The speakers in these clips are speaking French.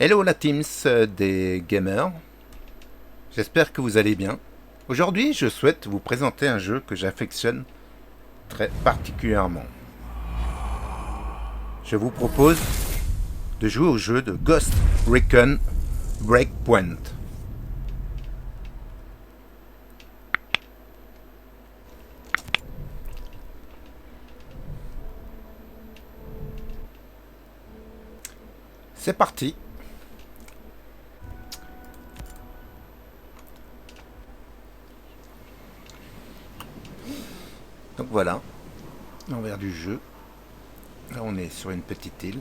Hello la Teams des gamers, j'espère que vous allez bien. Aujourd'hui, je souhaite vous présenter un jeu que j'affectionne très particulièrement. Je vous propose de jouer au jeu de Ghost Recon Breakpoint. C'est parti. Donc voilà, l'envers du jeu. Là on est sur une petite île.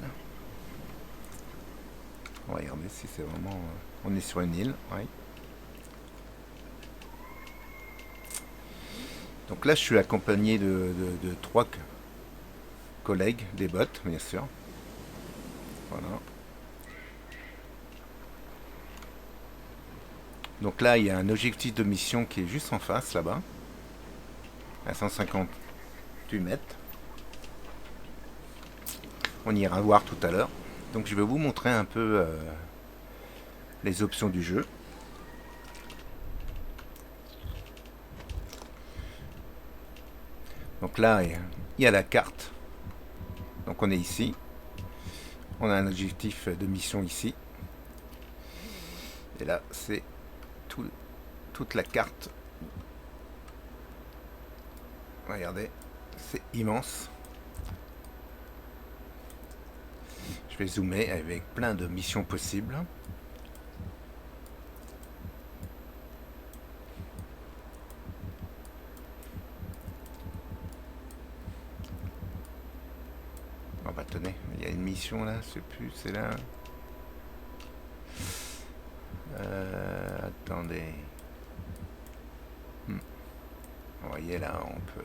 On va regarder si c'est vraiment... on est sur une île, oui. Donc là je suis accompagné de trois collègues, des bots bien sûr. Voilà. Donc là il y a un objectif de mission qui est juste en face là-bas. À 158 mètres. On ira voir tout à l'heure. Donc je vais vous montrer un peu les options du jeu. Donc là, il y a la carte. Donc on est ici. On a un objectif de mission ici. Et là, c'est toute la carte. Regardez, c'est immense. Je vais zoomer avec plein de missions possibles. Oh bah tenez, il y a une mission là, je sais plus, c'est là. Attendez. Vous voyez là, on peut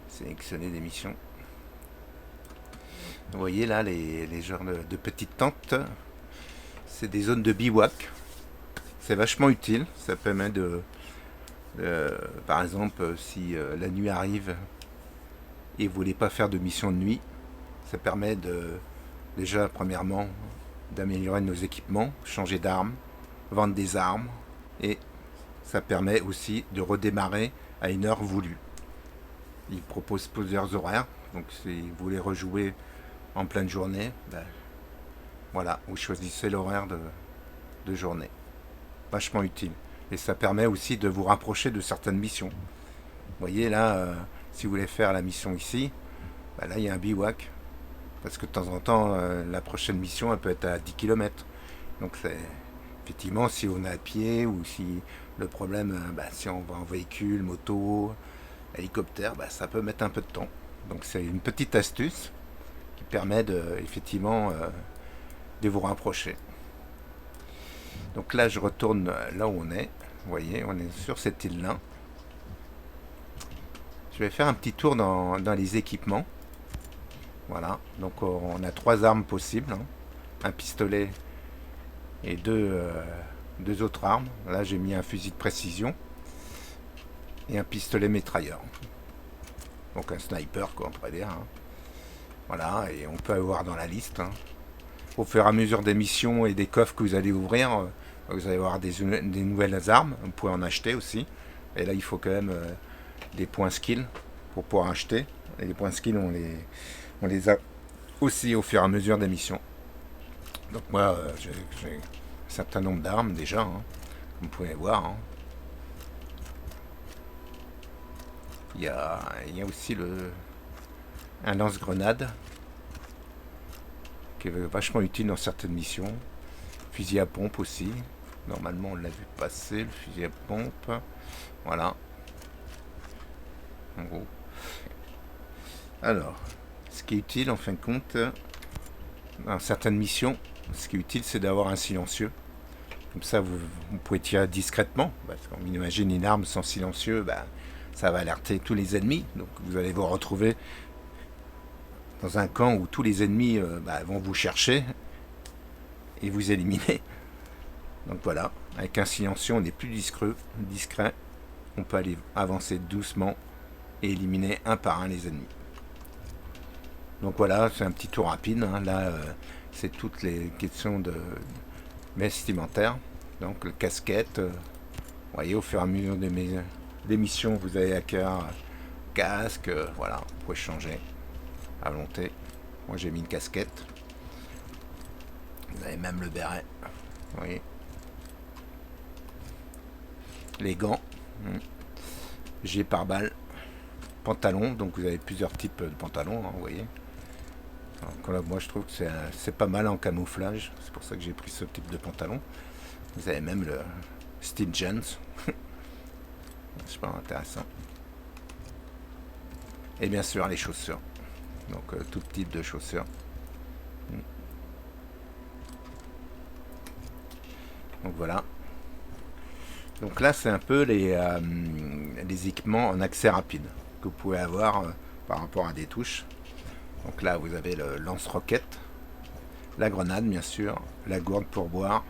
sélectionner des missions. Vous voyez là les genres de petites tentes. C'est des zones de bivouac. C'est vachement utile. Ça permet par exemple, si la nuit arrive et vous voulez pas faire de mission de nuit, ça permet déjà premièrement d'améliorer nos équipements, changer d'armes, vendre des armes, et ça permet aussi de redémarrer à une heure voulue. Il propose plusieurs horaires, donc si vous voulez rejouer en pleine journée, ben, voilà, vous choisissez l'horaire de journée. Vachement utile. Et ça permet aussi de vous rapprocher de certaines missions. Vous voyez là, si vous voulez faire la mission ici, ben là il y a un bivouac. Parce que de temps en temps, la prochaine mission elle peut être à 10 km. Donc c'est effectivement si on est à pied ou si le problème, si on va en véhicule, moto, hélicoptère, ça peut mettre un peu de temps. Donc c'est une petite astuce qui permet effectivement de vous rapprocher. Donc là je retourne là où on est. Vous voyez, on est sur cette île là. Je vais faire un petit tour dans les équipements. Voilà, donc on a 3 armes possibles, hein. Un pistolet et deux autres armes. Là j'ai mis un fusil de précision et un pistolet métrailleur. Donc un sniper quoi on pourrait dire, hein. Voilà, et on peut avoir dans la liste, hein. Au fur et à mesure des missions et des coffres que vous allez ouvrir, vous allez avoir des nouvelles armes, vous pouvez en acheter aussi. Et là il faut quand même des points skill pour pouvoir acheter. Et les points skill on les a aussi au fur et à mesure des missions. Donc moi j'ai un certain nombre d'armes déjà, hein, comme vous pouvez voir, hein. Il y a aussi un lance-grenade qui est vachement utile dans certaines missions. Fusil à pompe aussi. Normalement on l'a vu passer, le fusil à pompe. Voilà. En gros. Alors, ce qui est utile en fin de compte, dans certaines missions, ce qui est utile c'est d'avoir un silencieux. Comme ça vous pouvez tirer discrètement. Parce qu'on imagine une arme sans silencieux, ça va alerter tous les ennemis. Donc vous allez vous retrouver dans un camp où tous les ennemis vont vous chercher et vous éliminer. Donc voilà, avec un silencieux on est plus discret. On peut aller avancer doucement et éliminer un par un les ennemis. Donc voilà, c'est un petit tour rapide, hein. Là c'est toutes les questions de vestimentaire. Donc le casquette, vous voyez, au fur et à mesure des missions, vous allez acquérir casque, voilà, vous pouvez changer à volonté. Moi j'ai mis une casquette. Vous avez même le béret, vous voyez. Les gants, G par balle, pantalon, donc vous avez plusieurs types de pantalons, hein, vous voyez. Donc là, moi je trouve que c'est pas mal en camouflage, c'est pour ça que j'ai pris ce type de pantalon. Vous avez même le Steve Jones, c'est pas intéressant. Et bien sûr les chaussures, donc tout type de chaussures. Donc voilà. Donc là, c'est un peu les équipements en accès rapide que vous pouvez avoir par rapport à des touches. Donc là, vous avez le lance-roquette, la grenade, bien sûr, la gourde pour boire.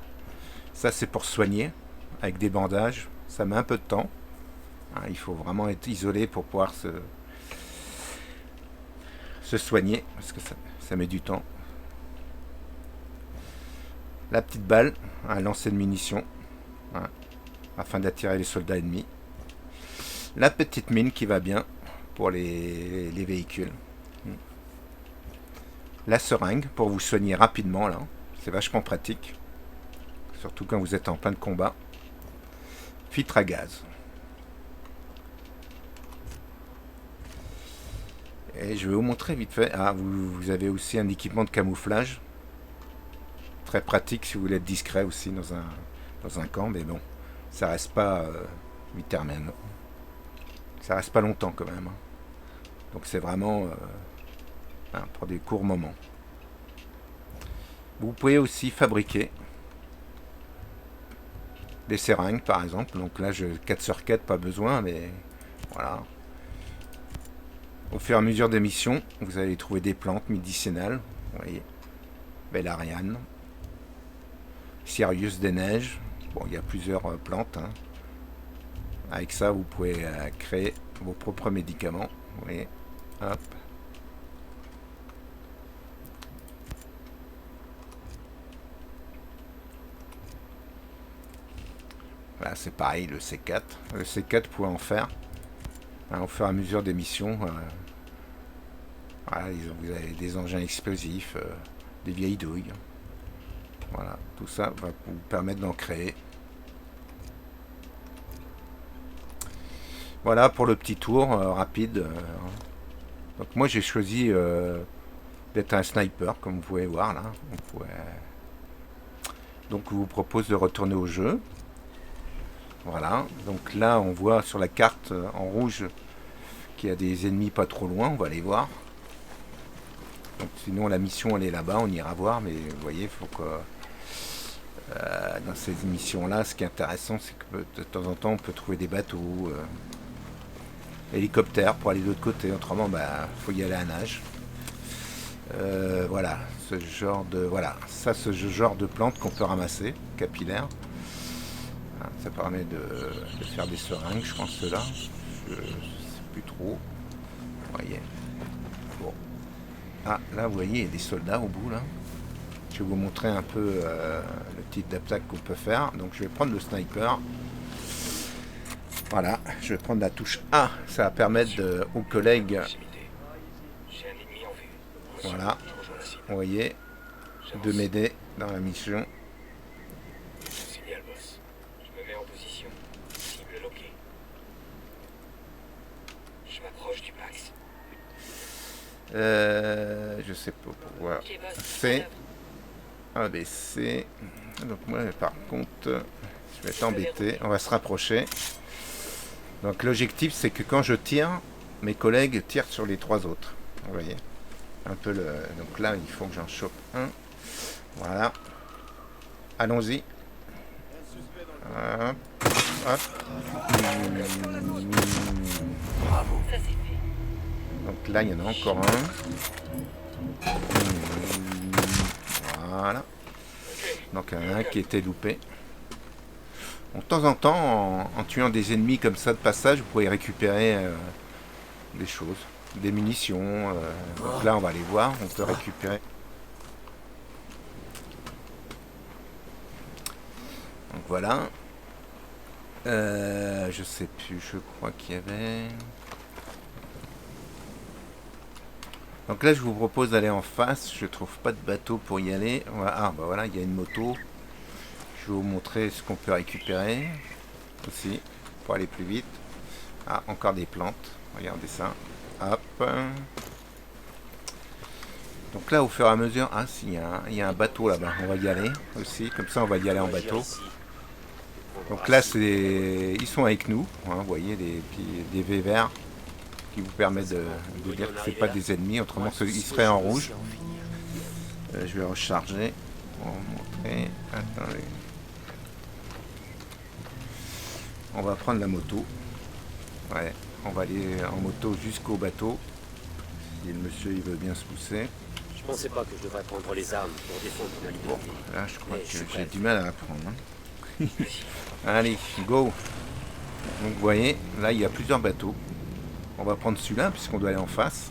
Ça, c'est pour soigner avec des bandages. Ça met un peu de temps. Hein, il faut vraiment être isolé pour pouvoir se soigner, parce que ça met du temps. La petite balle, un lancer de munitions. Hein, afin d'attirer les soldats ennemis. La petite mine qui va bien pour les véhicules. La seringue pour vous soigner rapidement, là. C'est vachement pratique. Surtout quand vous êtes en plein de combat. Filtre à gaz. Et je vais vous montrer vite fait. Ah, vous avez aussi un équipement de camouflage. Très pratique si vous voulez être discret aussi dans un camp, mais bon. Ça reste pas éternel. Ça reste pas longtemps quand même. Donc c'est vraiment pour des courts moments. Vous pouvez aussi fabriquer des seringues par exemple. Donc là, 4 sur 4, pas besoin, mais voilà. Au fur et à mesure des missions, vous allez trouver des plantes médicinales. Vous voyez. Bellariane. Sirius des neiges. Bon, il y a plusieurs plantes. Hein. Avec ça, vous pouvez créer vos propres médicaments. Vous voyez. Hop. Là, c'est pareil, le C4. Le C4, vous pouvez en faire. Hein, au fur et à mesure des missions. Voilà, vous avez des engins explosifs, des vieilles douilles. Voilà, tout ça va vous permettre d'en créer. Voilà pour le petit tour rapide. Donc moi j'ai choisi d'être un sniper, comme vous pouvez voir là. Donc je vous propose de retourner au jeu. Voilà, donc là on voit sur la carte en rouge qu'il y a des ennemis pas trop loin, on va les voir. Donc sinon la mission elle est là-bas, on ira voir, mais vous voyez, il faut que dans ces missions-là, ce qui est intéressant, c'est que de temps en temps, on peut trouver des bateaux, hélicoptères pour aller de l'autre côté. Autrement, faut y aller à nage. Voilà, ce genre de plantes qu'on peut ramasser, capillaires. Ça permet de faire des seringues, je pense ceux-là. Je sais plus trop. Vous voyez. Bon. Ah, là, vous voyez, il y a des soldats au bout, là. Je vais vous montrer un peu le type d'attaque qu'on peut faire. Donc je vais prendre le sniper. Voilà, je vais prendre la touche A. Ça va permettre aux collègues, voilà, vous voyez, de m'aider dans la mission. Je me mets en position. Cible loquée. Je m'approche du max. Je sais pas pourquoi. C'est ABC. Donc moi par contre je vais être embêté. On va se rapprocher. Donc l'objectif c'est que quand je tire, mes collègues tirent sur les 3 autres. Vous voyez. Un peu le. Donc là il faut que j'en chope un. Voilà. Allons-y. Hop. Hop. Bravo. Ça c'est fait. Donc là il y en a encore un. Voilà. Donc il y en a un qui était loupé. Donc, de temps en temps, en tuant des ennemis comme ça de passage, vous pouvez récupérer des choses, des munitions. Donc là, on va aller voir. On peut récupérer voilà. Je sais plus, je crois qu'il y avait... Donc là, je vous propose d'aller en face. Je trouve pas de bateau pour y aller. Ah, bah voilà, il y a une moto. Je vais vous montrer ce qu'on peut récupérer aussi pour aller plus vite. Ah, encore des plantes. Regardez ça. Hop. Donc là, au fur et à mesure... Ah, si, il y a un bateau là-bas. On va y aller aussi. Comme ça, on va y aller en bateau. Donc là, ils sont avec nous. Hein, vous voyez, des V verts qui vous permettent de dire que c'est pas des ennemis. Autrement, ils seraient en rouge. Je vais recharger pour vous montrer. Attendez. On va prendre la moto. Ouais, on va aller en moto jusqu'au bateau. Si le monsieur il veut bien se pousser. Je pensais pas que je devrais prendre les armes pour défendre ma liberté. Là, je crois que j'ai du mal à la prendre. Hein. Allez, go. Donc, vous voyez, là, il y a plusieurs bateaux. On va prendre celui-là, puisqu'on doit aller en face.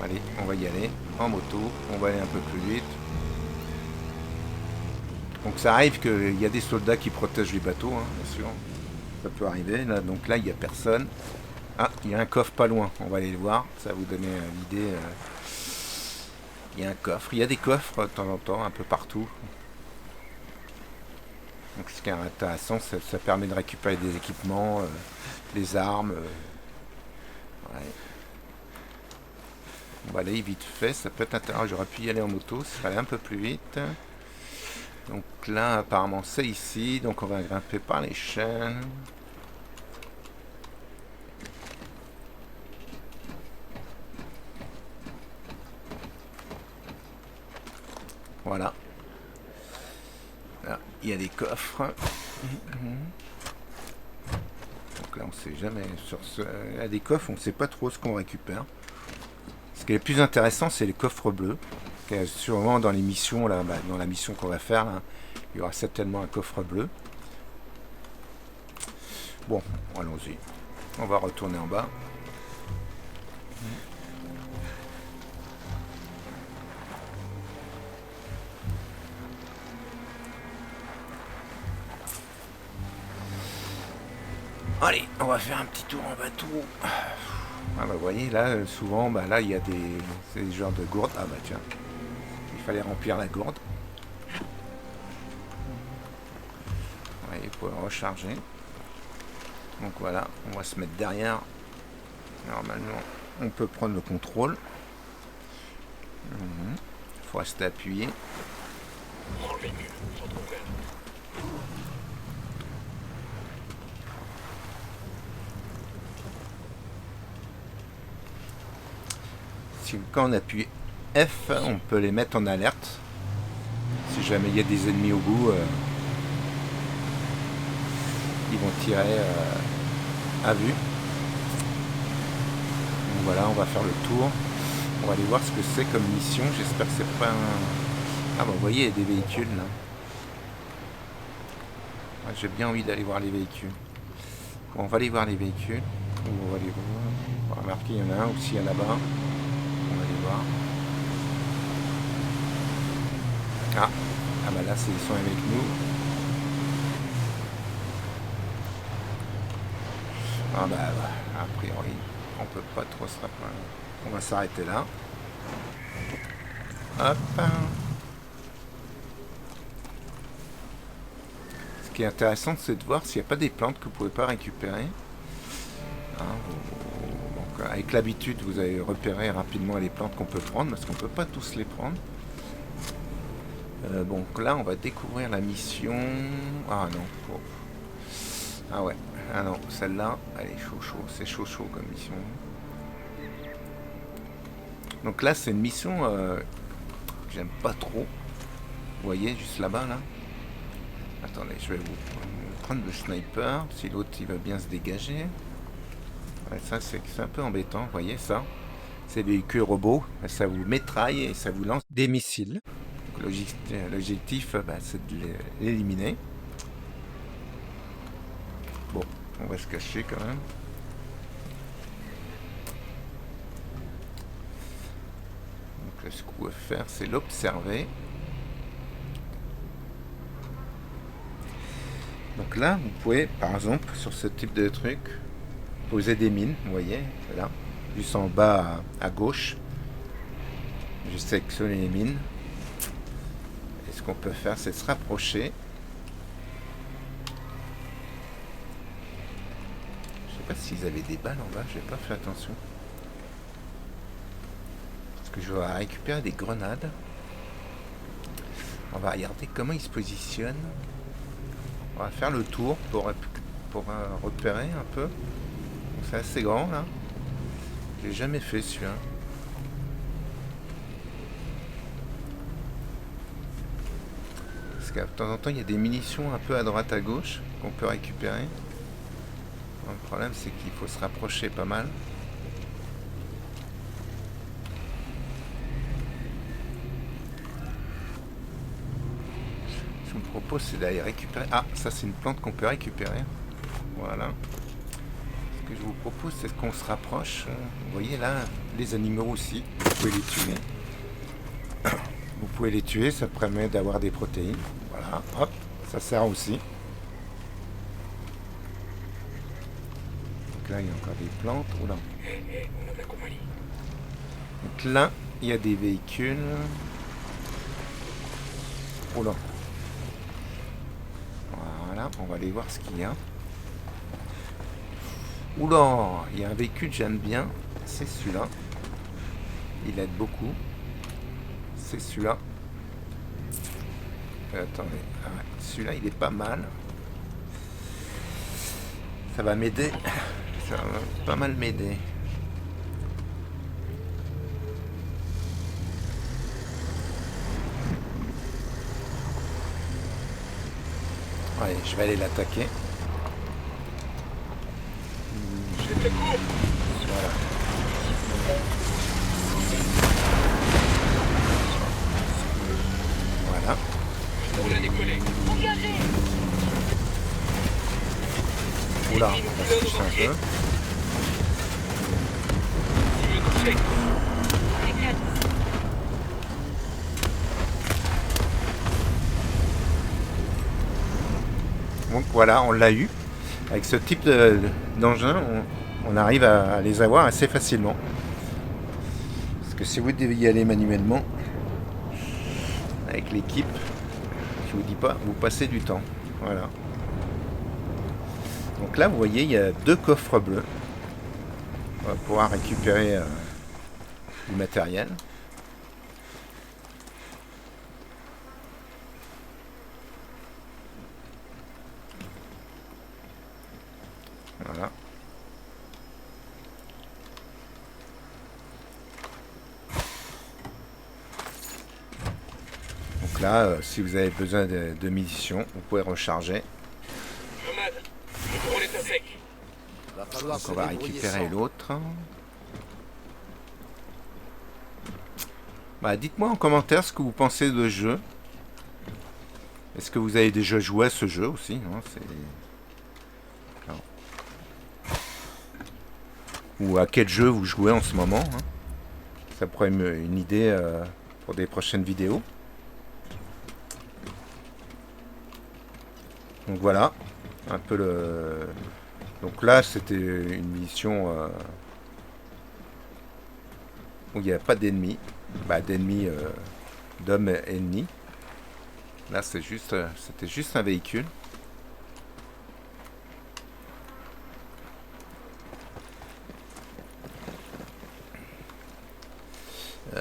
Allez, on va y aller en moto. On va aller un peu plus vite. Donc, ça arrive qu'il y a des soldats qui protègent les bateaux, hein, bien sûr. Ça peut arriver. Là, donc là, il n'y a personne. Ah, il y a un coffre pas loin. On va aller le voir. Ça va vous donner l'idée. Il y a un coffre. Il y a des coffres de temps en temps, un peu partout. Donc ce qui est intéressant, ça permet de récupérer des équipements, des armes. Ouais. On va aller vite fait. Ça peut être intéressant. J'aurais pu y aller en moto. Ça va aller un peu plus vite. Donc là, apparemment, c'est ici. Donc on va grimper par les chaînes. Voilà. Là, il y a des coffres. Donc là, on sait jamais. Il y a des coffres, on ne sait pas trop ce qu'on récupère. Ce qui est le plus intéressant, c'est les coffres bleus. Sûrement dans les missions, là, dans la mission qu'on va faire, là, il y aura certainement un coffre bleu. Bon, allons-y. On va retourner en bas. Allez, on va faire un petit tour en bateau. Ah bah vous voyez, là, souvent, bah là, il y a des genres de gourdes. Ah bah tiens, il fallait remplir la gourde. Ouais, pour recharger. Donc voilà, on va se mettre derrière. Normalement, on peut prendre le contrôle. Il faut rester appuyé. Quand on appuie F, on peut les mettre en alerte. Si jamais il y a des ennemis au bout, ils vont tirer à vue. Donc voilà, on va faire le tour. On va aller voir ce que c'est comme mission. J'espère que c'est pas un... Ah bah vous voyez, il y a des véhicules là. Ah, j'ai bien envie d'aller voir les véhicules. Bon, on va aller voir les véhicules. On va aller voir. On va remarquer, il y en a un aussi là-bas. On va aller voir. Ah bah là, ils sont avec nous. Ah bah, a priori, on peut pas trop se rappeler. On va s'arrêter là. Hop. Ce qui est intéressant, c'est de voir s'il n'y a pas des plantes que vous pouvez pas récupérer. Hein, donc, avec l'habitude, vous allez repérer rapidement les plantes qu'on peut prendre, parce qu'on peut pas tous les prendre. Donc là, on va découvrir la mission. Ah non. Oh. Ah ouais. Ah non, celle-là, elle est chaud. C'est chaud comme mission. Donc là, c'est une mission que j'aime pas trop. Vous voyez, juste là-bas, là. Attendez, je vais vous prendre le sniper. Si l'autre, il va bien se dégager. Ouais, ça, c'est un peu embêtant. Vous voyez, ça. C'est des véhicules robots. Ça vous métraille et ça vous lance des missiles. L'objectif, c'est de l'éliminer. Bon, on va se cacher quand même. Donc ce qu'on va faire, c'est l'observer. Donc là, vous pouvez, par exemple, sur ce type de truc, poser des mines, vous voyez, là, juste en bas à gauche. Je sélectionne les mines. Et ce qu'on peut faire, c'est se rapprocher. Je sais pas s'ils avaient des balles en bas, j'ai pas fait attention. Parce que je vais récupérer des grenades. On va regarder comment ils se positionnent. On va faire le tour pour repérer un peu. C'est assez grand là. J'ai jamais fait celui-là. Parce qu'à de temps en temps, il y a des munitions un peu à droite à gauche qu'on peut récupérer. Le problème, c'est qu'il faut se rapprocher pas mal. Ce qu'on me propose, c'est d'aller récupérer... Ah, ça, c'est une plante qu'on peut récupérer. Voilà. Ce que je vous propose, c'est qu'on se rapproche. Vous voyez là, les animaux aussi. Vous pouvez les tuer. Vous pouvez les tuer, ça permet d'avoir des protéines. Voilà, hop, ça sert aussi. Donc là, il y a encore des plantes. Oula. On a de la compagnie. Donc là, il y a des véhicules. Oula. Voilà, on va aller voir ce qu'il y a. Oula, il y a un véhicule que j'aime bien. C'est celui-là. Il aide beaucoup. C'est celui-là. Attendez. Ah ouais, celui-là, il est pas mal. Ça va m'aider. Ça va pas mal m'aider. Allez, je vais aller l'attaquer. Voilà. Voilà. On l'a décollé. Oula, on va se toucher un peu. Donc voilà, on l'a eu. Avec ce type d'engin, on arrive à les avoir assez facilement. Parce que si vous devez y aller manuellement, avec l'équipe, je vous dis pas, vous passez du temps. Voilà. Donc là, vous voyez, il y a 2 coffres bleus. On va pouvoir récupérer du matériel. Voilà. Donc là, si vous avez besoin de munitions, vous pouvez recharger. Nomade, le drone est à sec. Va falloir Donc se on va débrouiller récupérer sans. l'autre. Bah, dites-moi en commentaire ce que vous pensez de ce jeu. Est-ce que vous avez déjà joué à ce jeu aussi, hein, ou à quel jeu vous jouez en ce moment, hein. Ça pourrait être une idée pour des prochaines vidéos. Donc voilà, un peu le... Donc là, c'était une mission où il n'y a pas d'ennemis. Bah, d'ennemis, d'hommes ennemis. Là, c'était juste un véhicule.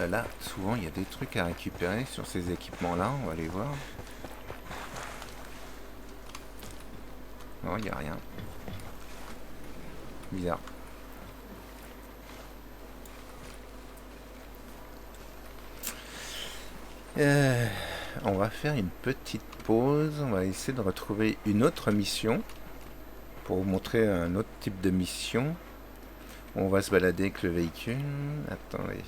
Là, souvent, il y a des trucs à récupérer sur ces équipements-là. On va aller voir. Non, il n'y a rien. Bizarre. On va faire une petite pause. On va essayer de retrouver une autre mission pour vous montrer un autre type de mission. On va se balader avec le véhicule. Attendez.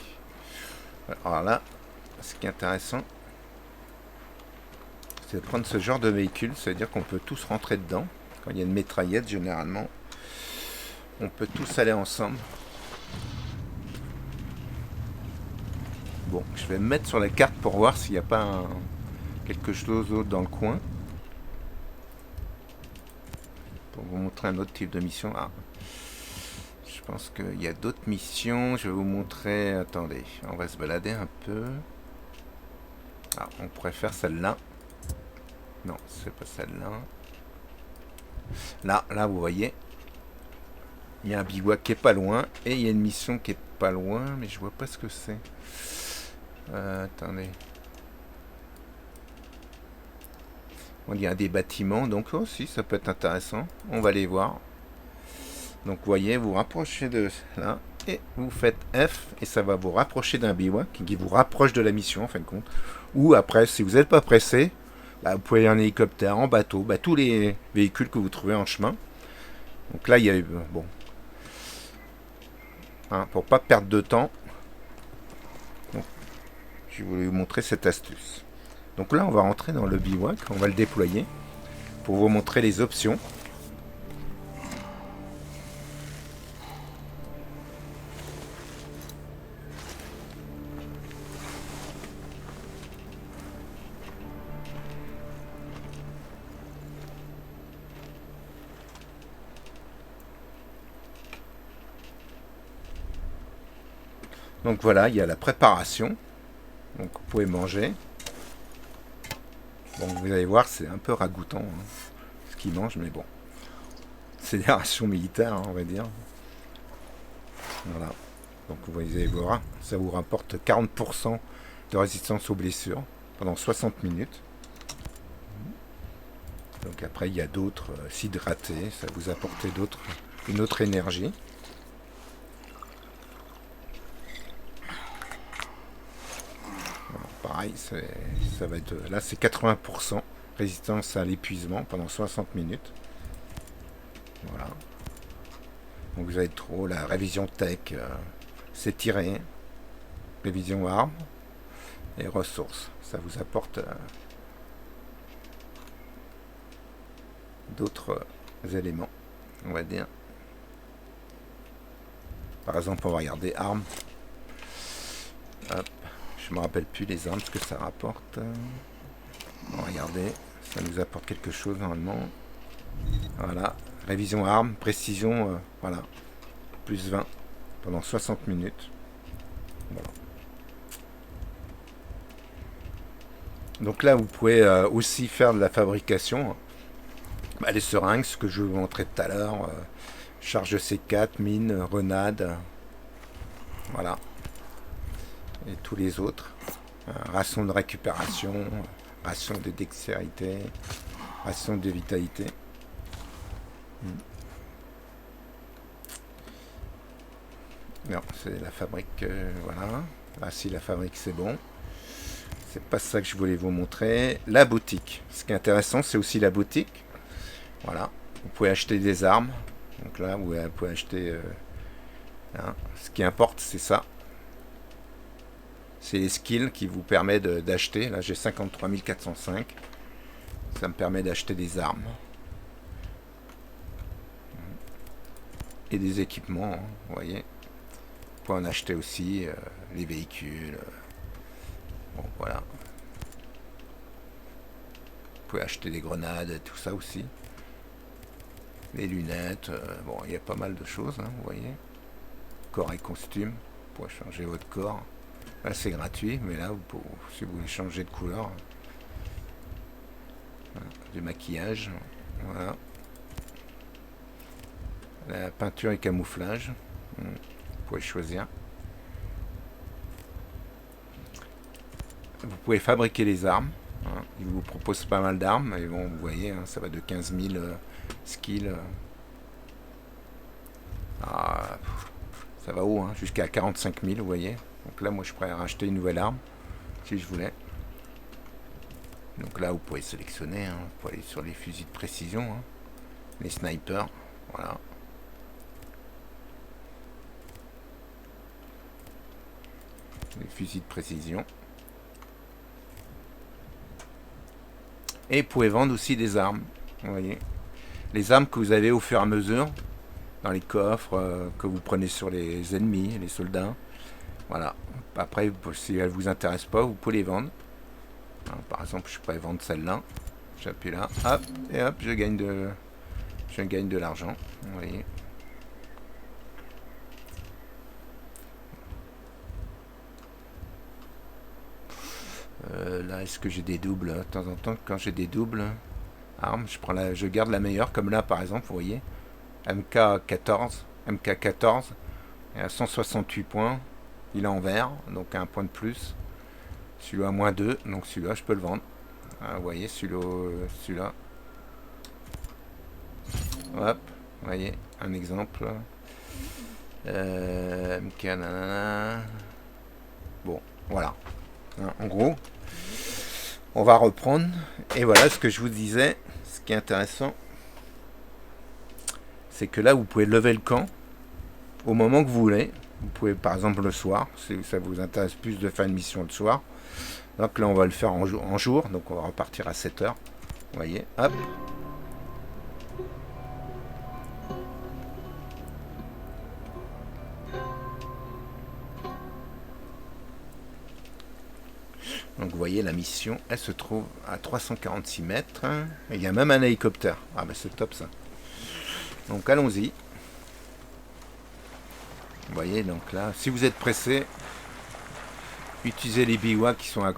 Alors là, ce qui est intéressant, c'est de prendre ce genre de véhicule. C'est-à-dire qu'on peut tous rentrer dedans. Quand il y a une mitraillette, généralement, on peut tous aller ensemble. Bon, je vais me mettre sur la carte pour voir s'il n'y a pas quelque chose d'autre dans le coin. pour vous montrer un autre type de mission. Ah, je pense qu'il y a d'autres missions. Je vais vous montrer. Attendez, on va se balader un peu. Ah, on pourrait faire celle-là. Non, c'est pas celle-là. Là, vous voyez. Il y a un bivouac qui est pas loin. Et il y a une mission qui est pas loin. Mais je vois pas ce que c'est. Attendez. On y a des bâtiments. Donc, aussi, ça peut être intéressant. On va les voir. Donc, vous voyez, vous rapprochez de là. Et vous faites F. Et ça va vous rapprocher d'un bivouac. Qui vous rapproche de la mission, en fin de compte. Ou après, si vous n'êtes pas pressé, bah, vous pouvez aller en hélicoptère, en bateau. Bah, tous les véhicules que vous trouvez en chemin. Donc là, il y a eu... Bon. Hein, pour pas perdre de temps. Donc, je voulais vous montrer cette astuce. Donc là, on va rentrer dans le bivouac. On va le déployer. Pour vous montrer les options. Donc voilà, il y a la préparation. Donc vous pouvez manger. Bon, vous allez voir, c'est un peu ragoûtant hein, ce qu'ils mangent, mais bon. C'est des rations militaires, hein, on va dire. Voilà. Donc vous allez voir, ça vous rapporte 40% de résistance aux blessures pendant 60 minutes. Donc après, il y a d'autres, s'hydrater, ça vous apporte une autre énergie. Pareil, ça va être... Là, c'est 80% résistance à l'épuisement pendant 60 minutes. Voilà. Donc vous avez trop la révision tech, s'étirer, révision armes et ressources. Ça vous apporte d'autres éléments, on va dire. Par exemple, on va regarder armes. Hop. Je me rappelle plus les armes, ce que ça rapporte. Bon, regardez, ça nous apporte quelque chose normalement. Voilà, révision armes, précision, voilà, plus 20 pendant 60 minutes. Voilà. Donc là, vous pouvez aussi faire de la fabrication. Bah, les seringues, ce que je vous montrais tout à l'heure, charge de C4, mine, grenade, voilà. Et tous les autres. Ration de récupération, ration de dextérité, ration de vitalité. Non, c'est la fabrique, voilà. Ah si, la fabrique, c'est bon. C'est pas ça que je voulais vous montrer. La boutique. Ce qui est intéressant, c'est aussi la boutique. Voilà. Vous pouvez acheter des armes. Donc là, vous pouvez acheter... hein. Ce qui importe, c'est ça. C'est les skills qui vous permettent d'acheter. Là, j'ai 53 405. Ça me permet d'acheter des armes. Et des équipements, hein, vous voyez. Vous pouvez en acheter aussi les véhicules. Bon, voilà. Vous pouvez acheter des grenades, tout ça aussi. Les lunettes. Bon, il y a pas mal de choses, hein, vous voyez. Corps et costume. Vous pouvez changer votre corps. Là c'est gratuit, mais là si vous voulez changer de couleur, voilà, du maquillage, voilà. La peinture et camouflage, vous pouvez choisir. Vous pouvez fabriquer les armes, hein. Ils vous proposent pas mal d'armes, mais bon, vous voyez, hein, ça va de 15 000 skills. Ça va haut, hein, jusqu'à 45 000, vous voyez. Donc là, moi, je pourrais racheter une nouvelle arme, si je voulais. Donc là, vous pouvez sélectionner, hein, vous pouvez aller sur les fusils de précision, hein, les snipers, voilà. Les fusils de précision. Et vous pouvez vendre aussi des armes, vous voyez. Les armes que vous avez au fur et à mesure, dans les coffres, que vous prenez sur les ennemis, les soldats. Voilà. Après, si elles ne vous intéressent pas, vous pouvez les vendre. Par exemple, je pourrais vendre celle-là. J'appuie là, hop, et hop, je gagne Je gagne de l'argent. Vous voyez. Là, est-ce que j'ai des doubles? De temps en temps, quand j'ai des doubles armes, je garde la meilleure. Comme là, par exemple, vous voyez. MK14. MK14. Et à 168 points. Il est en vert, donc un point de plus. Celui-là à moins 2, donc celui-là je peux le vendre. Ah, vous voyez, celui-là. Hop, vous voyez, un exemple. MK, nanana. Bon, voilà. En gros, on va reprendre. Et voilà ce que je vous disais. Ce qui est intéressant, c'est que là, vous pouvez lever le camp au moment que vous voulez. Vous pouvez, par exemple, le soir, si ça vous intéresse plus de faire une mission le soir. Donc là, on va le faire en jour. Donc on va repartir à 7 heures. Vous voyez, hop. Donc vous voyez, la mission, elle se trouve à 346 mètres. Et il y a même un hélicoptère. Ah ben c'est top ça. Donc allons-y. Vous voyez, donc là, si vous êtes pressé, utilisez les biwaks qui sont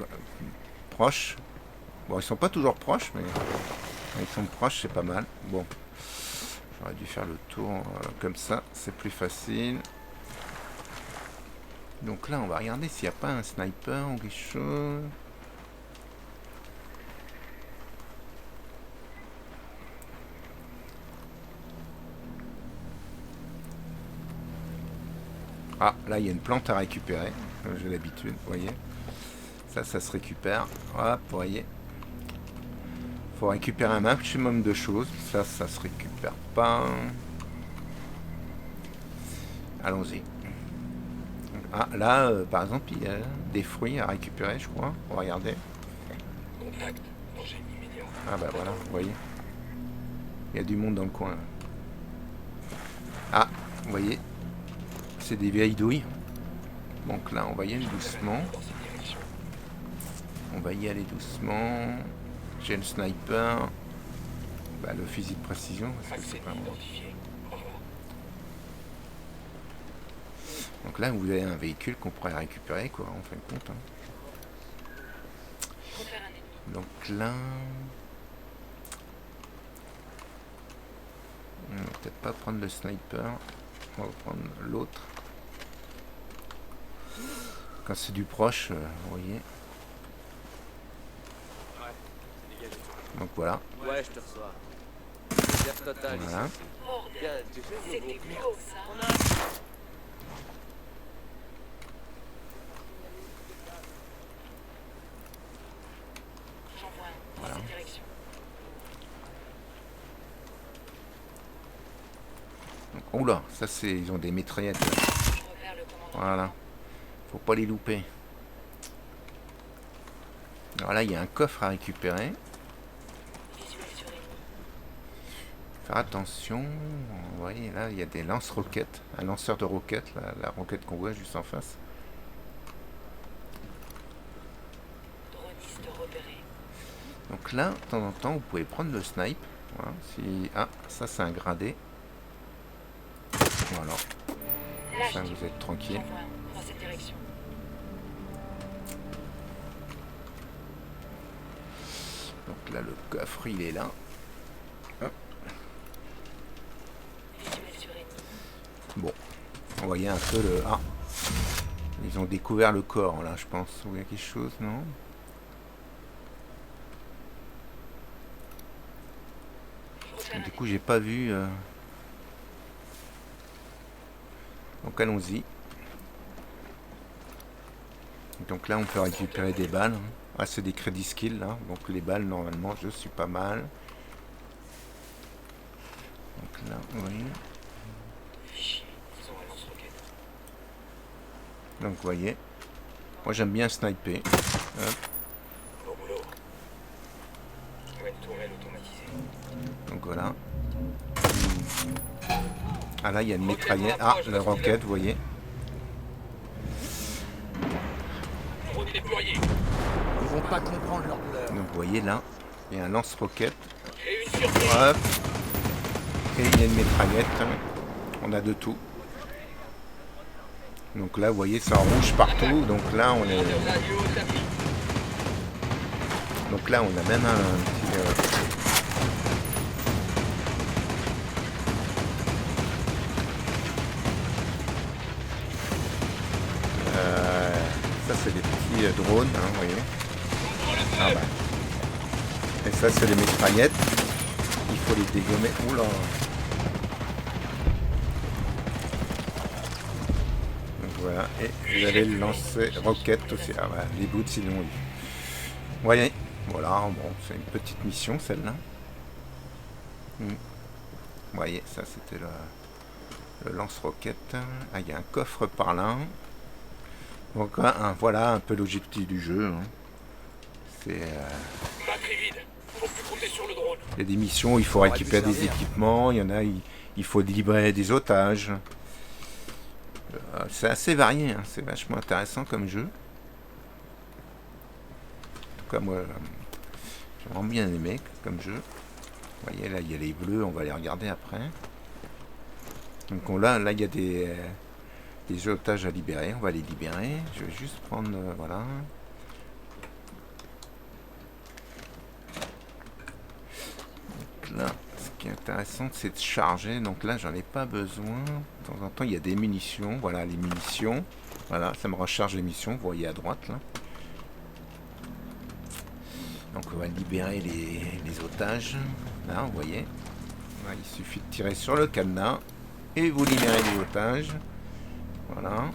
proches. Bon, ils sont pas toujours proches, mais ils sont proches, c'est pas mal. Bon, j'aurais dû faire le tour comme ça, c'est plus facile. Donc là, on va regarder s'il n'y a pas un sniper ou quelque chose. Ah, là, il y a une plante à récupérer. J'ai l'habitude, vous voyez. Ça se récupère. Hop, vous voyez. Faut récupérer un maximum de choses. Ça se récupère pas. Allons-y. Ah, là, par exemple, il y a des fruits à récupérer, je crois. On va regarder. Contact. Danger immédiat. Ah, bah voilà, vous voyez. Il y a du monde dans le coin. Ah, vous voyez. C'est des vieilles douilles. Donc là, on va y aller doucement. Dans cette direction. On va y aller doucement. J'ai le sniper. Bah, le fusil de précision, parce que c'est Accès pas moi. identifié. Au revoir. Donc là, vous avez un véhicule qu'on pourrait récupérer, quoi, en fin de compte. Hein. Repère un ennemi. Donc là... On va peut-être pas prendre le sniper. On va prendre l'autre. Quand c'est du proche, vous voyez. Ouais, c'est dégagé. Donc voilà. Ouais, je te reçois. Réserve totale Voilà. ici. Bien, tu fais mon C'était gros beau, ça. J'envoie un dans cette direction. Donc, oula, ça c'est... Ils ont des mitraillettes. Là. Je repère le commandant. Voilà. Faut pas les louper. Alors là, il y a un coffre à récupérer. Visuel sur ennemi. Faire attention. Vous voyez, là, il y a des lance-roquettes. Un lanceur de roquettes, la roquette qu'on voit juste en face. Droniste repéré. Donc là, de temps en temps, vous pouvez prendre le snipe. Voilà, si... Ah, ça c'est un gradé. Voilà. Lâche Ça, du vous êtes tranquille. J'envoie un dans cette direction. Donc là, le coffre, il est là. Hop. Visuel sur ennemi. Bon. Vous voyez un peu le... Ah. Ils ont découvert le corps, là, je pense. Ou il y a quelque chose, non? Je repère un Du coup, j'ai pas vu... Donc allons-y. Donc là, on peut récupérer des balles. Ah, c'est des crédits skill, là. Donc les balles, normalement, je suis pas mal. Donc là, oui. fichier. Faisons un lance-roquette. Donc vous voyez. Moi, j'aime bien sniper. Hop. Au boulot. Ouais, une tourelle automatisée. Donc voilà. Ah là, il y a une mitraillette. Ah, la roquette, vous voyez. Drone déployé. Ils vont pas comprendre leur douleur. Donc vous voyez là, il y a un lance-roquette. J'ai une surprise. Hop. Et il y a une mitraillette. On a de tout. Donc là, vous voyez, c'est en rouge partout. Donc là, on est... Donc là, on a même un petit... ça, c'est des petits drones, hein, vous voyez. Ah bah. Et ça, c'est les mitraillettes. Il faut les dégommer. Oula. Donc voilà. Et vous allez le lancer roquette aussi. Ah bah, les boots, sinon. Vous voyez. Voilà. Bon, c'est une petite mission, celle-là. Vous voyez, ça, c'était le lance-roquette. Ah, il y a un coffre par là. Donc voilà un peu l'objectif du jeu. Hein. C'est... il y a des missions où il faut récupérer des équipements. Il y en a, il faut libérer des otages. C'est assez varié. Hein. C'est vachement intéressant comme jeu. En tout cas, moi, j'ai vraiment bien aimé comme jeu. Vous voyez, là, il y a les bleus. On va les regarder après. Donc là, il y a des otages à libérer. On va les libérer. Je vais juste prendre... voilà. Donc là, ce qui est intéressant, c'est de charger. Donc là, j'en ai pas besoin. De temps en temps, il y a des munitions. Voilà, les munitions. Voilà, ça me recharge les munitions. Vous voyez à droite, là. Donc on va libérer les otages. Là, vous voyez. Là, il suffit de tirer sur le cadenas. Et vous libérez les otages. Voilà.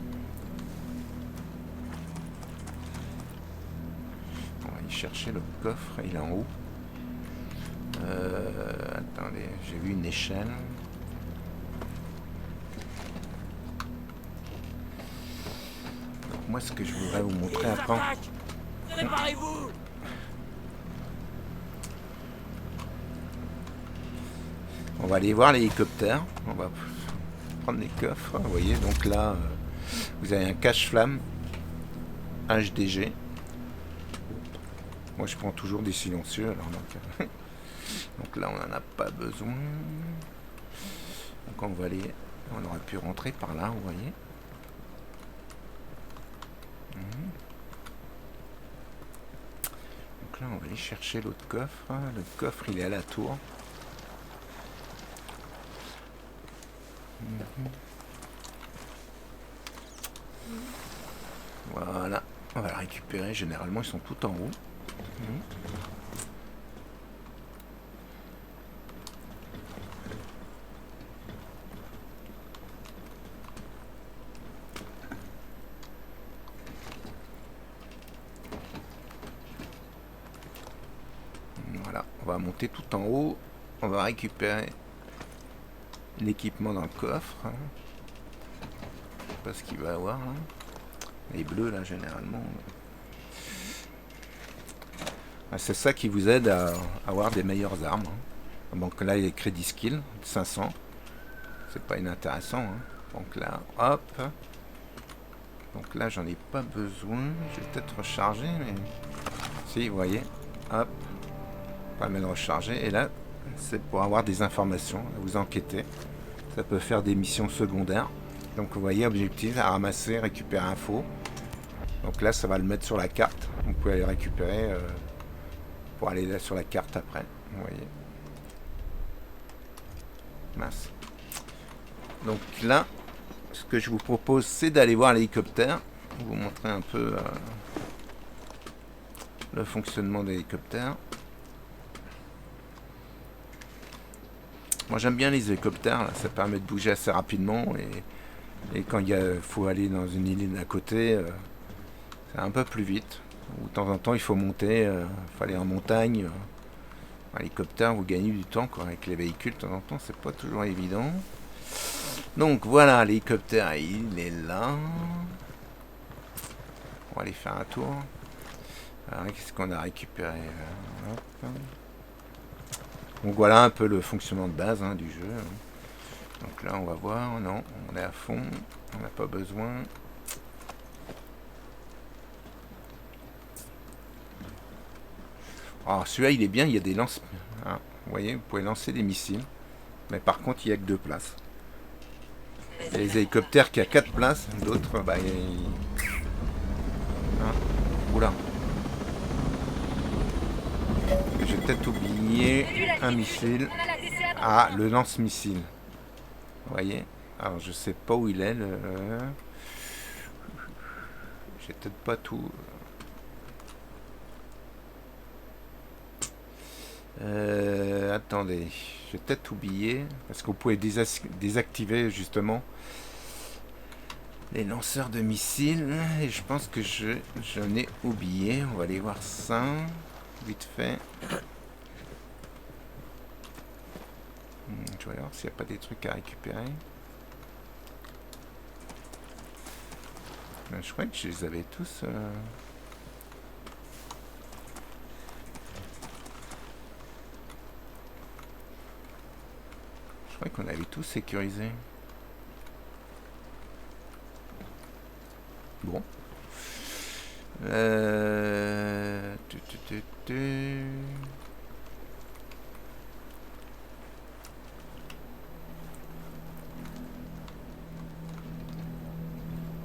On va aller chercher le coffre. Il est en haut. Attendez, j'ai vu une échelle. Donc moi, ce que je voudrais vous montrer après... Préparez-vous. On va aller voir l'hélicoptère. On va prendre les coffres. Vous voyez, donc là, vous avez un cache-flamme HDG. Moi, je prends toujours des silencieux. Alors, donc là, on n'en a pas besoin. Donc on va aller... On aurait pu rentrer par là, vous voyez. Donc là, on va aller chercher l'autre coffre. Le coffre, il est à la tour. Voilà, on va la récupérer. Généralement, ils sont tout en haut. Voilà, on va monter tout en haut. On va récupérer l'équipement dans le coffre. Je sais pas ce qu'il va avoir là. Les bleus là généralement. C'est ça qui vous aide à avoir des meilleures armes. Donc là il y a crédit skill 500. C'est pas inintéressant. Donc là hop. Donc là j'en ai pas besoin. Je vais peut-être recharger mais. Si vous voyez. Hop. Pas mal recharger. Et là c'est pour avoir des informations. Vous enquêtez. Ça peut faire des missions secondaires. Donc vous voyez, objectif à ramasser, récupérer info. Donc là, ça va le mettre sur la carte. Vous pouvez aller récupérer pour aller là sur la carte après. Vous voyez. Mince. Donc là, ce que je vous propose, c'est d'aller voir l'hélicoptère. Vous montrer un peu le fonctionnement de l'hélicoptère. Moi, j'aime bien les hélicoptères. Là. Ça permet de bouger assez rapidement et quand il faut aller dans une île à côté, c'est un peu plus vite. Ou de temps en temps, il faut monter, il faut aller en montagne. En hélicoptère, vous gagnez du temps quoi. Avec les véhicules, de temps en temps, c'est pas toujours évident. Donc voilà, l'hélicoptère, il est là. On va aller faire un tour. Alors, qu'est-ce qu'on a récupéré hop. Donc voilà un peu le fonctionnement de base du jeu. Donc là, on va voir. Non, on est à fond. On n'a pas besoin. Alors celui-là, il est bien. Il y a des lances. Vous voyez, vous pouvez lancer des missiles. Mais par contre, il n'y a que 2 places. Il y a les hélicoptères qui a 4 places, d'autres, bah, hein? Oula. J'ai peut-être oublié un missile. Ah, le lance-missile. Vous voyez? Alors, je sais pas où il est. J'ai peut-être pas tout. Attendez, j'ai peut-être oublié. Parce que vous pouvez désactiver justement les lanceurs de missiles. Et je pense que j'en ai oublié. On va aller voir ça. Vite fait. Je vais voir s'il n'y a pas des trucs à récupérer. Je crois que je les avais tous. Je crois qu'on avait tous sécurisé. Bon.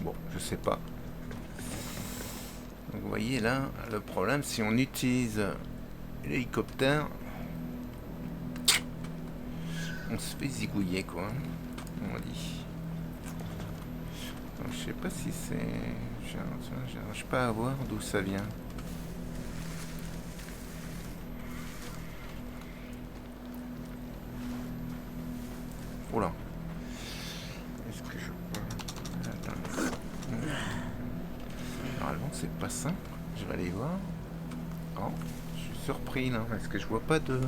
Bon, je sais pas. Donc vous voyez là, le problème, si on utilise l'hélicoptère, on se fait zigouiller quoi. On dit. Donc, je sais pas si c'est... J'arrive pas à voir d'où ça vient. Oula. Est-ce que je peux... Attends. Normalement, c'est pas simple. Je vais aller voir. Oh, je suis surpris là, parce que je vois pas de...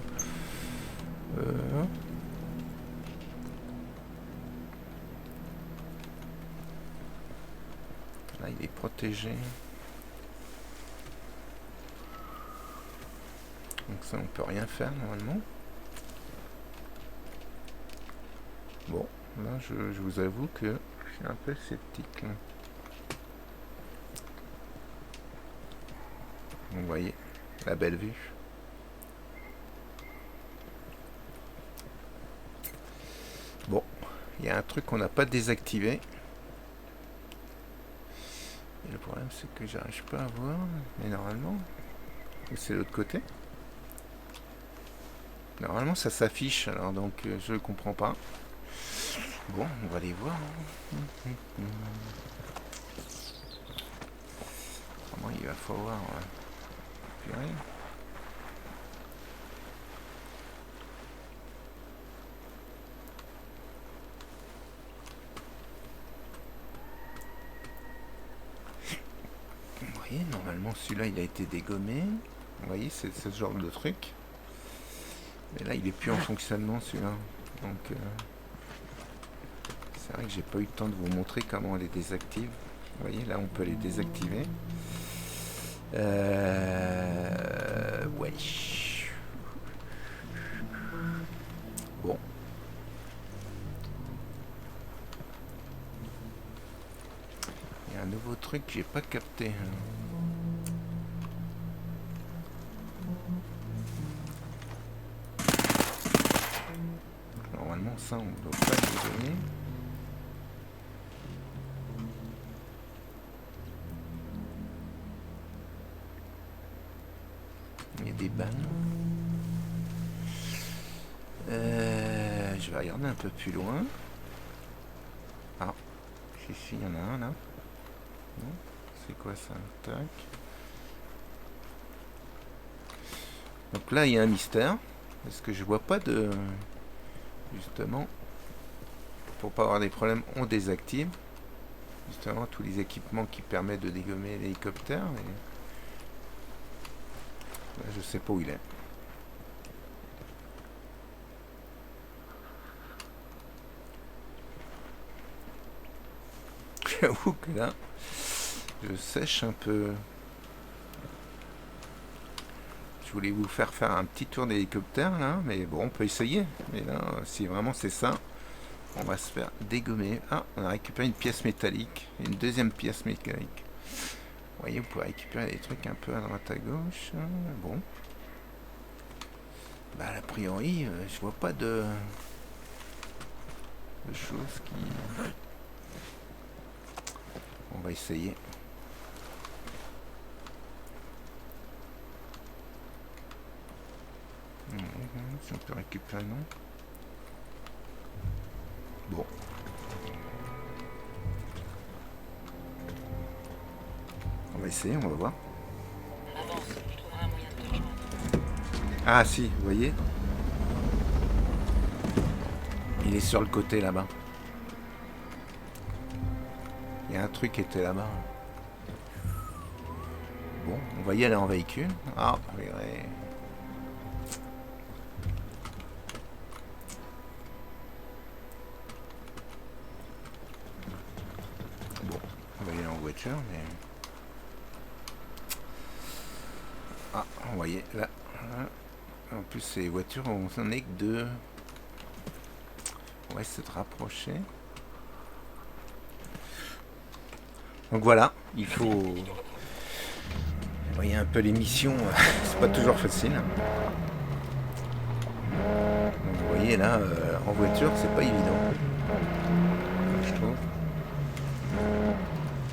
Là, il est protégé. Donc ça, on peut rien faire normalement. Bon, là, je vous avoue que je suis un peu sceptique. Là. Vous voyez, la belle vue. Bon, il y a un truc qu'on n'a pas désactivé. Et le problème, c'est que j'arrive pas à voir. Mais normalement, c'est l'autre côté. Normalement, ça s'affiche. Alors donc, je ne comprends pas. Bon, on va aller voir. Comment il va falloir... Purée. Vous voyez, normalement, celui-là, il a été dégommé. Vous voyez, c'est ce genre de truc. Mais là, il est plus en fonctionnement, celui-là. Donc... c'est vrai que j'ai pas eu le temps de vous montrer comment on les désactive. Vous voyez, là on peut les désactiver. Ouais. Bon. Il y a un nouveau truc que j'ai pas capté. Normalement ça on ne doit pas le donner. Il y a des bannes. Je vais regarder un peu plus loin. Ah, si, il y en a un là. C'est quoi ça? Tac. Donc là, il y a un mystère. Parce que je vois pas de... Justement, pour pas avoir des problèmes, on désactive. Justement, tous les équipements qui permettent de dégommer l'hélicoptère. Et... là, je sais pas où il est. J'avoue que là, je sèche un peu. Je voulais vous faire un petit tour d'hélicoptère là, mais bon, on peut essayer. Mais là, si vraiment c'est ça, on va se faire dégommer. Ah, on a récupéré une pièce métallique, une deuxième pièce métallique. Vous voyez, vous pouvez récupérer des trucs un peu à droite à gauche. Bon. Bah, a priori, je vois pas de... de choses qui... On va essayer. Si on peut récupérer, non. Bon. On va essayer, on va voir. Avance, je trouverai un moyen de te rejoindre. Ah si, vous voyez. Il est sur le côté là-bas. Il y a un truc qui était là-bas. Bon, on va y aller en véhicule. Ah, regardez. Bon, on va y aller en voiture, mais... Ah, vous voyez, là. En plus, ces voitures, on s'en est que deux. On va essayer de se rapprocher. Donc voilà, il faut... Vous voyez un peu les missions, c'est pas toujours facile. Donc vous voyez là, en voiture, c'est pas évident. Je trouve.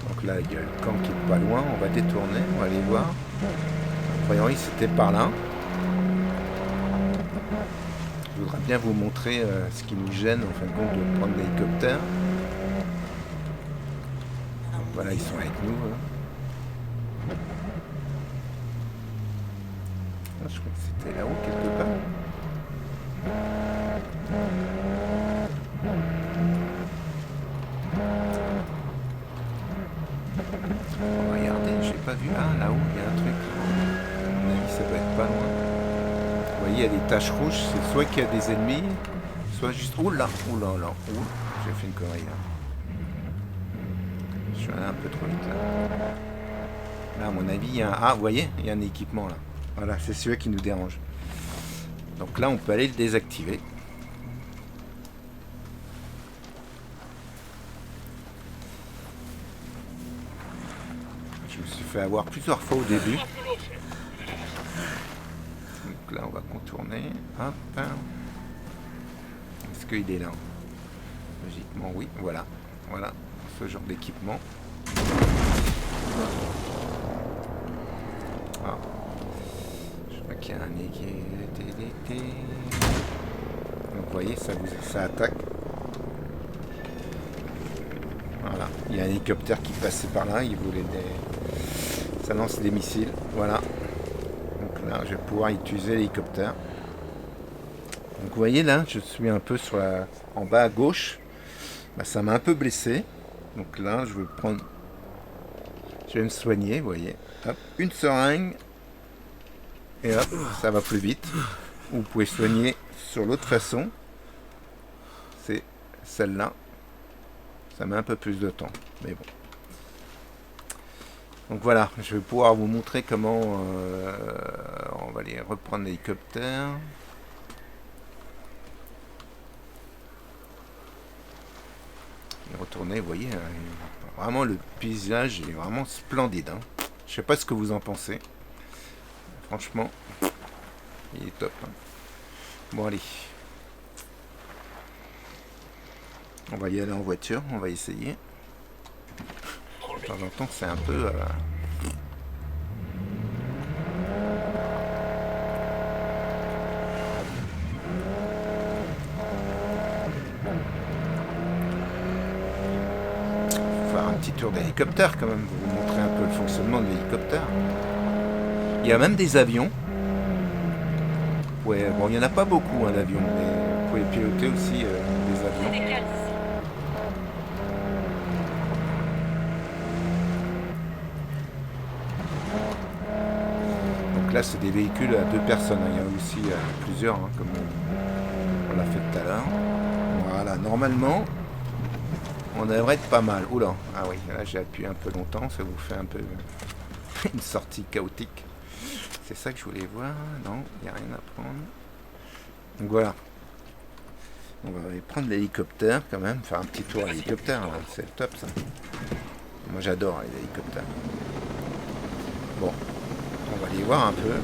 Donc là, il y a le camp qui est pas loin, on va détourner, on va aller voir. A priori, c'était par là. Je voudrais bien vous montrer ce qui nous gêne, en fin de compte, de prendre l'hélicoptère. Voilà, ils sont avec nous. Ah, je crois que c'était là-haut, quelque part. Oh, regardez, j'ai pas vu. Ah, là-haut, il y a un truc. À mon avis, ça doit être pas loin. Vous voyez, il y a des taches rouges. C'est soit qu'il y a des ennemis, soit juste... Oh là, oh là, là. Oh, j'ai fait une connerie, là. Je suis allé un peu trop vite, là. Là, à mon avis, il y a un... Ah, vous voyez, il y a un équipement, là. Voilà, c'est celui qui nous dérange. Donc là, on peut aller le désactiver. Je me suis fait avoir plusieurs fois au début. Donc là, on va contourner. Hop. Est-ce qu'il est là? Logiquement, oui. Voilà. Voilà. Ce genre d'équipement. Ah. Je crois qu'il y a un équipement. Donc vous voyez, ça attaque. Voilà. Il y a un hélicoptère qui passait par là. Il voulait des... Ça lance des missiles. Voilà. Donc là, je vais pouvoir utiliser l'hélicoptère. Donc vous voyez là, je suis un peu sur la... en bas à gauche. Bah, ça m'a un peu blessé. Donc là, je vais prendre... Je vais me soigner, vous voyez. Hop, une seringue. Et hop, ça va plus vite. Vous pouvez soigner sur l'autre façon. C'est celle-là. Ça met un peu plus de temps. Mais bon. Donc voilà, je vais pouvoir vous montrer comment... on va aller reprendre l'hélicoptère. Et retourner, vous voyez. Vraiment, le paysage est vraiment splendide. Hein. Je sais pas ce que vous en pensez. Franchement, il est top. Hein. Bon, allez. On va y aller en voiture. On va essayer. De temps en temps, c'est un peu... faire un petit tour d'hélicoptère quand même, pour vous montrer un peu le fonctionnement de l'hélicoptère. Il y a même des avions. Ouais, bon, il n'y en a pas beaucoup hein, d'avions, mais vous pouvez piloter aussi des avions. Donc là, c'est des véhicules à 2 personnes. Il y en a aussi plusieurs, hein, comme on l'a fait tout à l'heure. Voilà, normalement, on devrait être pas mal. Oula, ah oui, là j'ai appuyé un peu longtemps, ça vous fait un peu une sortie chaotique. C'est ça que je voulais voir. Non, il n'y a rien à prendre. Donc voilà. On va aller prendre l'hélicoptère quand même, faire un petit tour à l'hélicoptère. C'est le top ça. Moi j'adore les hélicoptères. Bon, on va aller voir un peu.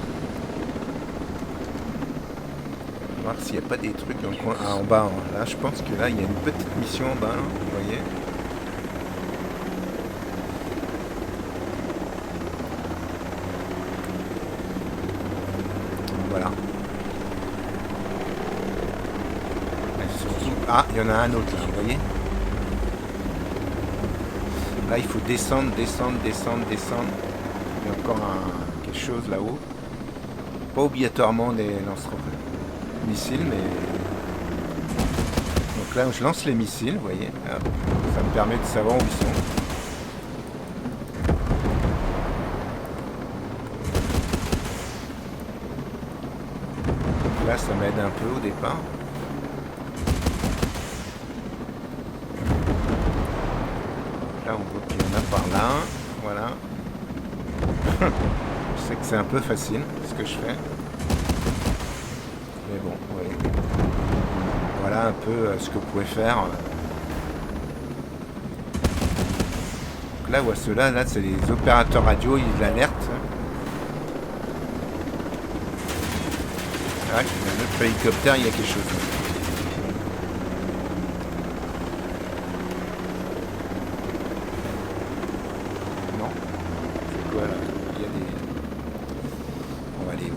voir s'il n'y a pas des trucs dans le coin. Ah, en bas, hein. Là, je pense que là, il y a une petite mission en bas, là, vous voyez. Voilà. Et surtout... Ah, il y en a un autre, là, vous voyez. Là, il faut descendre, descendre, descendre, descendre. Il y a encore quelque chose là-haut. Pas obligatoirement des lance-missiles, mais... Donc là, je lance les missiles, vous voyez. Hop. Ça me permet de savoir où ils sont. Donc là, ça m'aide un peu au départ. Là, on voit qu'il y en a par là. Voilà. Je sais que c'est un peu facile ce que je fais. Mais bon, oui. Voilà un peu ce que vous pouvez faire. Donc là, voilà, ceux-là, là, c'est les opérateurs radio, ils l'alertent. Ah, il y a un autre hélicoptère, il y a quelque chose.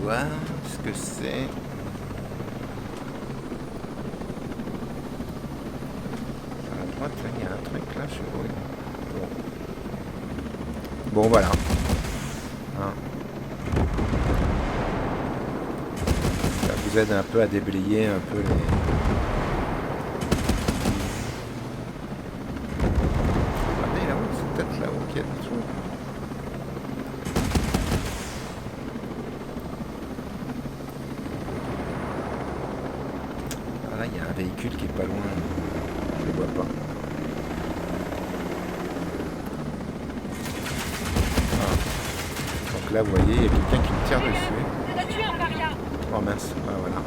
Voir ce que c'est. À la droite, là, il y a un truc là, je sais pas. Bon, voilà. Hein. Ça vous aide un peu à déblayer un peu les... Regardez là-haut, c'est peut-être là-haut qu'il y a des trucs. Là, il y a un véhicule qui est pas loin. Je le vois pas. Ah. Donc là, vous voyez, il y a quelqu'un qui me tire dessus. Oh mince, ah, voilà.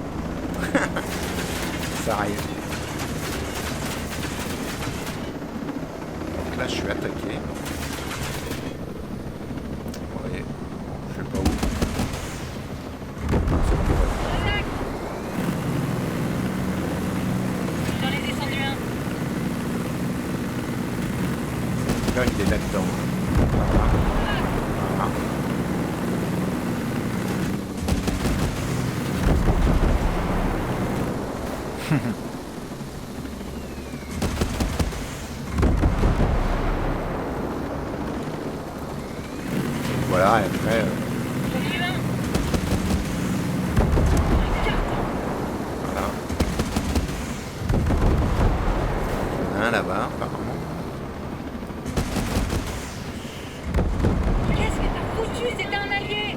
Ça arrive. Donc là, je suis attaqué. Vous voyez, je sais pas où. Là, il est là-dedans. Voilà. Voilà. Voilà, et après... Voilà. Il y en a un là-bas, apparemment.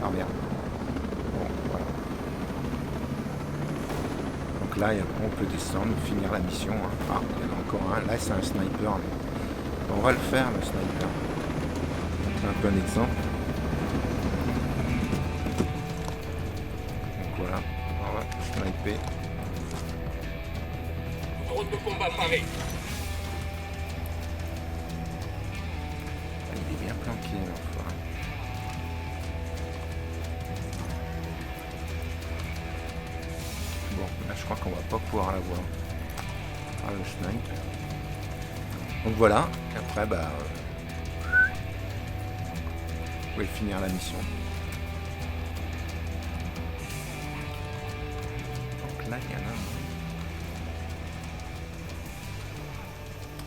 Ah merde. Bon, voilà. Donc là, on peut descendre, finir la mission. Hein. Ah, il y en a encore un. Là, c'est un sniper. On va le faire, le sniper. C'est un peu un exemple. Donc voilà, on va sniper. Drone de combat paré. Ah, il est bien planqué, l'enfoiré. Bon, là je crois qu'on va pas pouvoir l'avoir. Ah, le snipe. Donc voilà, et après bah vous pouvez finir la mission. Donc là il y en a un.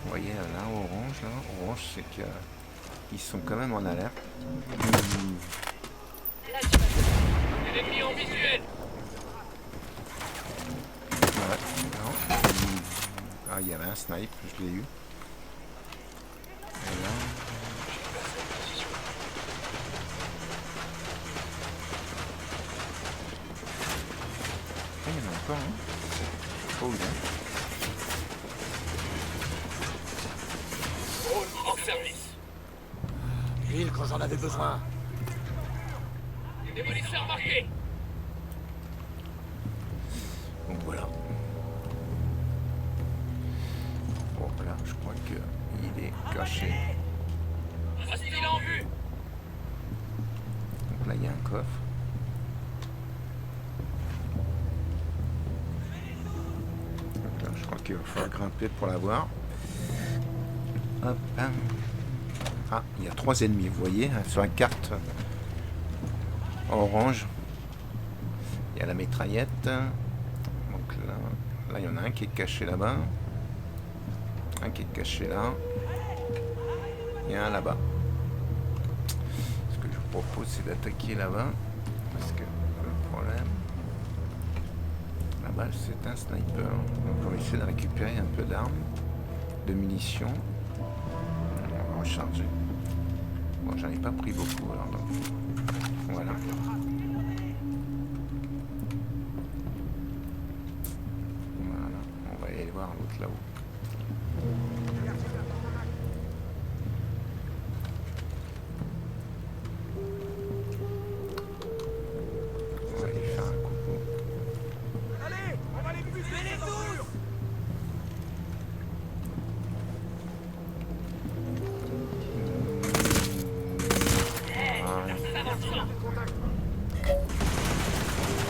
Vous voyez là orange là. Orange c'est qu'ils sont quand même en alerte. L'ennemi en visuel. Non. Ah, il y avait un snipe, je l'ai eu. Et là... Ah, il y en a encore un. Je sais pas où il est. Drone hors service. Pile quand j'en avais besoin. Démolisseur marqué. Donc voilà. Bon, là, je crois qu'il est caché. Hostile en vue. Donc là, il y a un coffre. qu'il va falloir grimper pour l'avoir. Hop. Ah, il y a 3 ennemis, vous voyez, sur la carte orange. Il y a la mitraillette. Donc là, il y en a un qui est caché là-bas. Un qui est caché là. Il y a un là-bas. Ce que je vous propose, c'est d'attaquer là-bas. Parce que le problème... Là-bas, c'est un sniper. Donc on va essayer de récupérer un peu d'armes, de munitions. On va recharger. Bon, j'en ai pas pris beaucoup, alors donc... Voilà. Voilà. On va aller voir l'autre là-haut. On va aller faire un coucou. Allez, on va les buter les tous.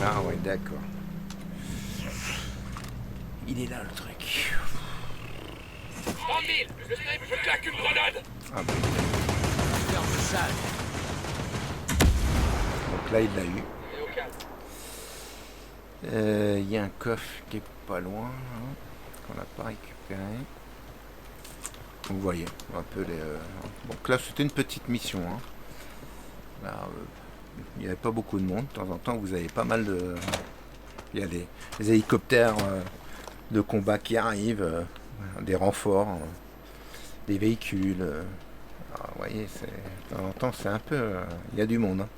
Ah ouais, d'accord. Il est là le truc. 30 000. Je claque une grenade. Ah bah, donc là, il l'a eu. Et au calme. Il y a un coffre qui est pas loin, hein, qu'on n'a pas récupéré. Vous voyez un peu les... Donc là, c'était une petite mission. Hein. Là, il n'y avait pas beaucoup de monde. De temps en temps, vous avez pas mal de... Il y a des hélicoptères de combat qui arrivent, des renforts, des véhicules. Alors, vous voyez, de temps en temps, c'est un peu... il y a du monde. Hein.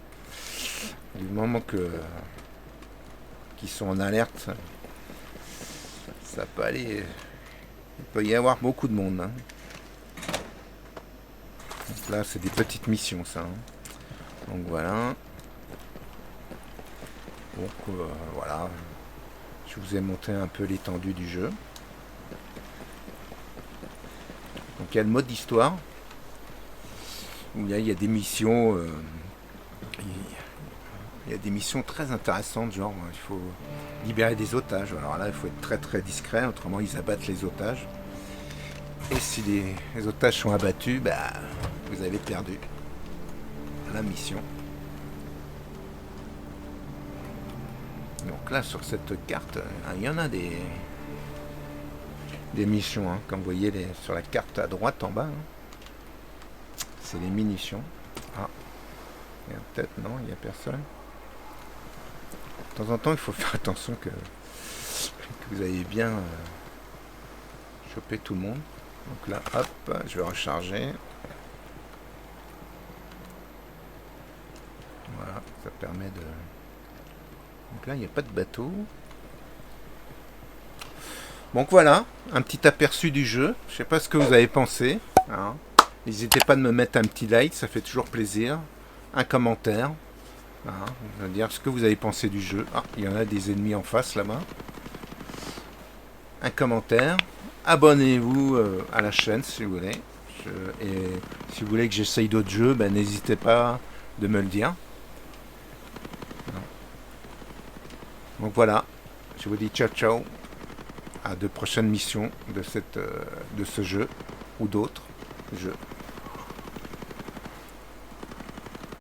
Du moment qu'ils sont en alerte, ça peut aller... Il peut y avoir beaucoup de monde. Hein. Donc là, c'est des petites missions, ça. Hein. Donc voilà. Donc voilà. Je vous ai montré un peu l'étendue du jeu. Donc il y a le mode histoire. Où il y a des missions... il y a des missions très intéressantes, genre il faut libérer des otages. Alors là, il faut être très très discret, autrement ils abattent les otages. Et si les otages sont abattus, bah, vous avez perdu la mission. Donc là, sur cette carte, il y en a des missions, hein, comme vous voyez sur la carte à droite en bas. Hein. C'est les munitions. Ah, il y a peut-être, non, il n'y a personne. De temps en temps, il faut faire attention que vous ayez bien chopé tout le monde. Donc là, hop, je vais recharger. Voilà, ça permet de... Donc là, il n'y a pas de bateau. Donc voilà, un petit aperçu du jeu. Je ne sais pas ce que vous avez pensé. Hein. N'hésitez pas de me mettre un petit like, ça fait toujours plaisir. Un commentaire. Hein, je veux dire ce que vous avez pensé du jeu. Ah, il y en a des ennemis en face là-bas. Un commentaire. Abonnez-vous à la chaîne si vous voulez. Et si vous voulez que j'essaye d'autres jeux, ben, n'hésitez pas de me le dire. Donc voilà, je vous dis ciao ciao. À de prochaines missions de ce jeu ou d'autres jeux.